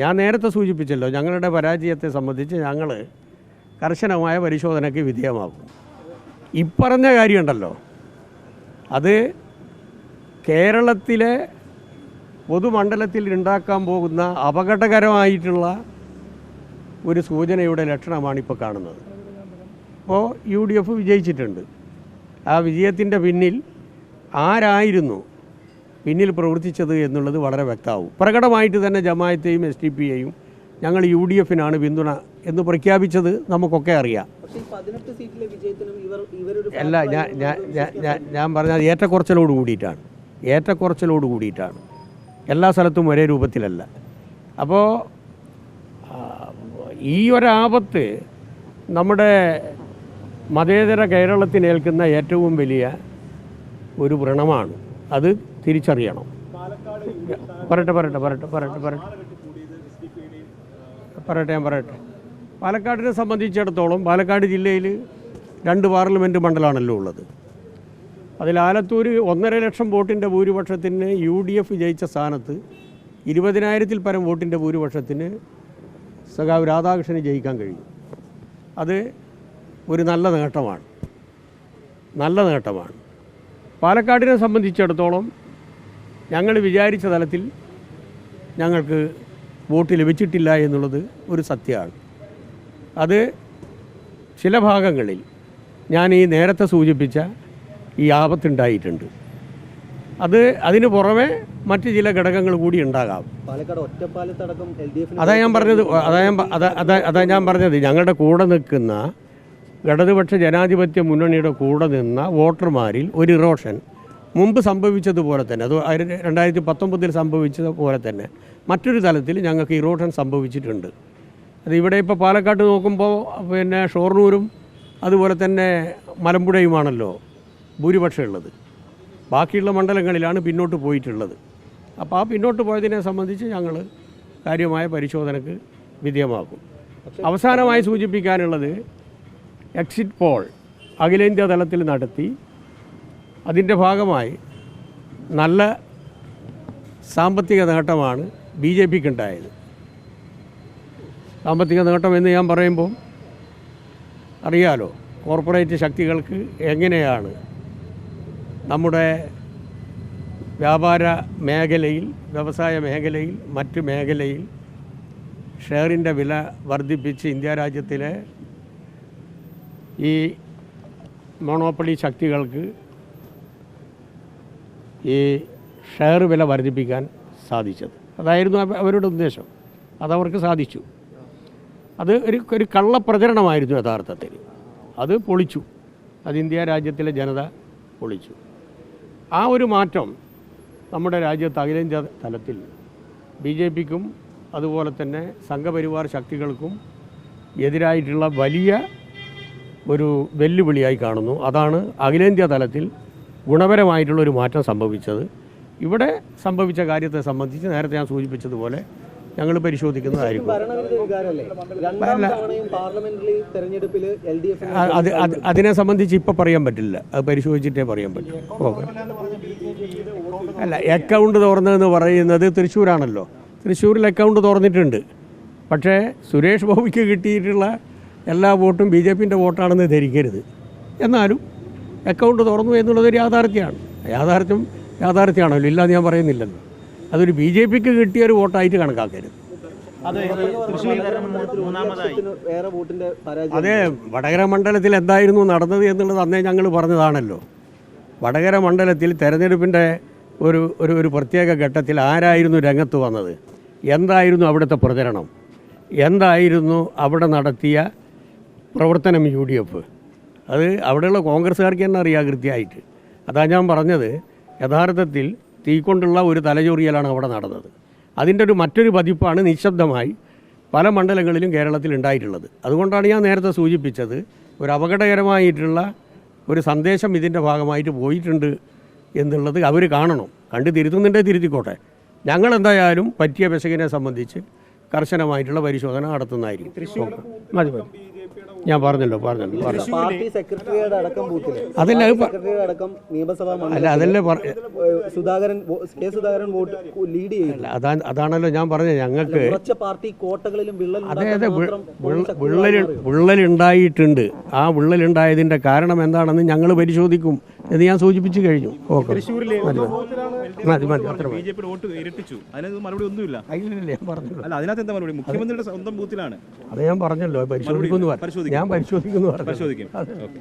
ഞാൻ നേരത്തെ സൂചിപ്പിച്ചല്ലോ, ഞങ്ങളുടെ പരാജയത്തെ സംബന്ധിച്ച് ഞങ്ങൾ കർശനമായ പരിശോധനയ്ക്ക് വിധേയമാകും. ഇപ്പറഞ്ഞ കാര്യമുണ്ടല്ലോ, അത് കേരളത്തിലെ പൊതുമണ്ഡലത്തിൽ ഉണ്ടാക്കാൻ പോകുന്ന അപകടകരമായിട്ടുള്ള ഒരു സൂചനയുടെ ലക്ഷണമാണ് ഇപ്പോൾ കാണുന്നത്. ഇപ്പോൾ UDF വിജയിച്ചിട്ടുണ്ട്. ആ വിജയത്തിൻ്റെ പിന്നിൽ ആരായിരുന്നു പിന്നിൽ പ്രവർത്തിച്ചത് എന്നുള്ളത് വളരെ വ്യക്തമാവും. പ്രകടമായിട്ട് തന്നെ ജമാഅത്തെയും SDPയെയും ഞങ്ങൾ UDFനാണ് പിന്തുണ എന്ന് പ്രഖ്യാപിച്ചത് നമുക്കൊക്കെ അറിയാം. അല്ല, ഞാൻ പറഞ്ഞത് ഏറ്റക്കുറച്ചിലോട് കൂടിയിട്ടാണ്. എല്ലാ സ്ഥലത്തും ഒരേ രൂപത്തിലല്ല. അപ്പോൾ ഈ ഒരാപത്ത് നമ്മുടെ മതേതര കേരളത്തിനേൽക്കുന്ന ഏറ്റവും വലിയ ഒരു വ്രണമാണ്. അത് തിരിച്ചറിയണം. ഞാൻ പറയട്ടെ. പാലക്കാടിനെ സംബന്ധിച്ചിടത്തോളം പാലക്കാട് ജില്ലയിൽ 2 പാർലമെൻറ്റ് മണ്ഡലമാണല്ലോ ഉള്ളത്. അതിൽ ആലത്തൂർ 1.5 ലക്ഷം വോട്ടിൻ്റെ ഭൂരിപക്ഷത്തിന് UDF ജയിച്ച സ്ഥാനത്ത് 20,000-ൽ പരം വോട്ടിൻ്റെ ഭൂരിപക്ഷത്തിന് സഖാവ് രാധാകൃഷ്ണന് ജയിക്കാൻ കഴിയും. അത് ഒരു നല്ല നേട്ടമാണ്. പാലക്കാടിനെ സംബന്ധിച്ചിടത്തോളം ഞങ്ങൾ വിചാരിച്ച തലത്തിൽ ഞങ്ങൾക്ക് വോട്ട് ലഭിച്ചിട്ടില്ല എന്നുള്ളത് ഒരു സത്യമാണ്. അത് ചില ഭാഗങ്ങളിൽ ഞാൻ ഈ നേരത്തെ സൂചിപ്പിച്ച ഈ ആപത്തുണ്ടായിട്ടുണ്ട്. അതിന് പുറമെ മറ്റ് ചില ഘടകങ്ങൾ കൂടി ഉണ്ടാകാം. അതാ ഞാൻ പറഞ്ഞത് ഞങ്ങളുടെ കൂടെ നിൽക്കുന്ന ഇടതുപക്ഷ ജനാധിപത്യ മുന്നണിയുടെ കൂടെ നിന്ന വോട്ടർമാരിൽ ഒരു ഇറോഷൻ മുമ്പ് സംഭവിച്ചതുപോലെ തന്നെ, അത് 2019 സംഭവിച്ചതുപോലെ തന്നെ മറ്റൊരു തലത്തിൽ ഞങ്ങൾക്ക് ഇറോഷൻ സംഭവിച്ചിട്ടുണ്ട്. അത് ഇവിടെ ഇപ്പോൾ പാലക്കാട്ട് നോക്കുമ്പോൾ പിന്നെ ഷൊർണൂരും അതുപോലെ തന്നെ മലമ്പുഴയുമാണല്ലോ ഭൂരിപക്ഷം ഉള്ളത്. ബാക്കിയുള്ള മണ്ഡലങ്ങളിലാണ് പിന്നോട്ട് പോയിട്ടുള്ളത്. അപ്പോൾ ആ പിന്നോട്ട് പോയതിനെ സംബന്ധിച്ച് ഞങ്ങൾ കാര്യമായ പരിശോധനയ്ക്ക് വിധേയമാക്കും. അവസാനമായി സൂചിപ്പിക്കാനുള്ളത്, എക്സിറ്റ് പോൾ അഖിലേന്ത്യാ തലത്തിൽ നടത്തി അതിൻ്റെ ഭാഗമായി നല്ല സാമ്പത്തിക നേട്ടമാണ് BJPക്ക് ഉണ്ടായത്. സാമ്പത്തിക നേട്ടം എന്ന് ഞാൻ പറയുമ്പോൾ അറിയാലോ, കോർപ്പറേറ്റ് ശക്തികൾക്ക് എങ്ങനെയാണ് നമ്മുടെ വ്യാപാര മേഖലയിൽ, വ്യവസായ മേഖലയിൽ, മറ്റ് മേഖലയിൽ ഷെയറിൻ്റെ വില വർദ്ധിപ്പിച്ച് ഇന്ത്യ രാജ്യത്തിലെ ഈ മോണോപ്പൊളി ശക്തികൾക്ക് ഈ ഷെയർ വില വർദ്ധിപ്പിക്കാൻ സാധിച്ചത്. അതായിരുന്നു അവരുടെ ഉദ്ദേശം. അതവർക്ക് സാധിച്ചു. അത് ഒരു കള്ളപ്രചരണമായിരുന്നു യഥാർത്ഥത്തിൽ. അത് പൊളിച്ചു. അത് ഇന്ത്യ രാജ്യത്തിലെ ജനത പൊളിച്ചു. ആ ഒരു മാറ്റം നമ്മുടെ രാജ്യത്ത് അഖിലേന്ത്യാ തലത്തിൽ BJPക്കും അതുപോലെ തന്നെ സംഘപരിവാർ ശക്തികൾക്കും എതിരായിട്ടുള്ള വലിയ ഒരു വെല്ലുവിളിയായി കാണുന്നു. അതാണ് അഖിലേന്ത്യാ തലത്തിൽ ഗുണപരമായിട്ടുള്ളൊരു മാറ്റം സംഭവിച്ചത്. ഇവിടെ സംഭവിച്ച കാര്യത്തെ സംബന്ധിച്ച് നേരത്തെ ഞാൻ സൂചിപ്പിച്ചതുപോലെ ഞങ്ങൾ പരിശോധിക്കുന്നതായിരിക്കും. അതിനെ സംബന്ധിച്ച് ഇപ്പോൾ പറയാൻ പറ്റില്ല. അത് പരിശോധിച്ചിട്ടേ പറയാൻ പറ്റും. ഓക്കെ. അല്ല, അക്കൗണ്ട് തുറന്നതെന്ന് പറയുന്നത് തൃശ്ശൂരാണല്ലോ. തൃശ്ശൂരിൽ അക്കൗണ്ട് തുറന്നിട്ടുണ്ട്. പക്ഷേ സുരേഷ് ബാബുക്ക് കിട്ടിയിട്ടുള്ള എല്ലാ വോട്ടും BJPൻ്റെ വോട്ടാണെന്ന് ധരിക്കരുത്. എന്നാലും അക്കൗണ്ട് തുറന്നു എന്നുള്ളതൊരു യാഥാർത്ഥ്യമാണല്ലോ, ഇല്ലാന്ന് ഞാൻ പറയുന്നില്ലല്ലോ. അതൊരു BJPക്ക് കിട്ടിയൊരു വോട്ടായിട്ട് കണക്കാക്കരുത്. അതെ, വടകര മണ്ഡലത്തിൽ എന്തായിരുന്നു നടന്നത് എന്നുള്ളത് അന്നേ ഞങ്ങൾ പറഞ്ഞതാണല്ലോ. വടകര മണ്ഡലത്തിൽ തെരഞ്ഞെടുപ്പിൻ്റെ ഒരു പ്രത്യേക ഘട്ടത്തിൽ ആരായിരുന്നു രംഗത്ത് വന്നത്, എന്തായിരുന്നു അവിടുത്തെ പ്രചരണം, എന്തായിരുന്നു അവിടെ നടത്തിയ പ്രവർത്തനം UDF, അത് അവിടെയുള്ള കോൺഗ്രസ്സുകാർക്ക് തന്നെ അറിയാം കൃത്യമായിട്ട്. അതാ ഞാൻ പറഞ്ഞത്, യഥാർത്ഥത്തിൽ തീക്കൊണ്ടുള്ള ഒരു തലചൊറിയലാണ് അവിടെ നടന്നത്. അതിൻ്റെ മറ്റൊരു പതിപ്പാണ് നിശബ്ദമായി പല മണ്ഡലങ്ങളിലും കേരളത്തിൽ ഉണ്ടായിട്ടുള്ളത്. അതുകൊണ്ടാണ് ഞാൻ നേരത്തെ സൂചിപ്പിച്ചത്, ഒരു അപകടകരമായിട്ടുള്ള ഒരു സന്ദേശം ഇതിൻ്റെ ഭാഗമായിട്ട് പോയിട്ടുണ്ട് എന്നുള്ളത് അവർ കാണണം. കണ്ട് തിരുത്തുന്നുണ്ടേ തിരുത്തിക്കോട്ടെ. ഞങ്ങളെന്തായാലും പറ്റിയ പിശകിനെ സംബന്ധിച്ച് കർശനമായിട്ടുള്ള പരിശോധന നടത്തുന്നതായിരിക്കും. മതി. ഞാൻ പറഞ്ഞല്ലോ. പാർട്ടി സെക്രട്ടറിയുടെ അടക്കം ബൂത്തില് അതല്ല സെക്രട്ടറിയുടെ അടക്കം നിയമസഭാ അല്ല അതല്ലേ സുധാകരൻ വോട്ട് ലീഡ് ചെയ്യില്ല. അതാണല്ലോ ഞാൻ പറഞ്ഞത്. ഞങ്ങൾക്ക് കുറച്ച് പാർട്ടി കോട്ടകളിലും വിള്ളലുണ്ടായിട്ടുണ്ട്. ആ വിള്ളലുണ്ടായതിൻ്റെ കാരണം എന്താണെന്ന് ഞങ്ങൾ പരിശോധിക്കും എന്ന് ഞാൻ സൂചിപ്പിച്ചു കഴിഞ്ഞു. ഓക്കെ, മതി അത്ര മറുപടി ഒന്നുമില്ല. ഞാൻ പറഞ്ഞല്ലോ. അല്ല, അതിനകത്ത് എന്താ മറുപടി? മുഖ്യമന്ത്രിയുടെ സ്വന്തം ബൂത്തിലാണ്. അത് ഞാൻ പറഞ്ഞല്ലോ, പരിശോധിക്കുന്നു. ഞാൻ പരിശോധിക്കുന്നു. പരിശോധിക്കും. ഓക്കെ.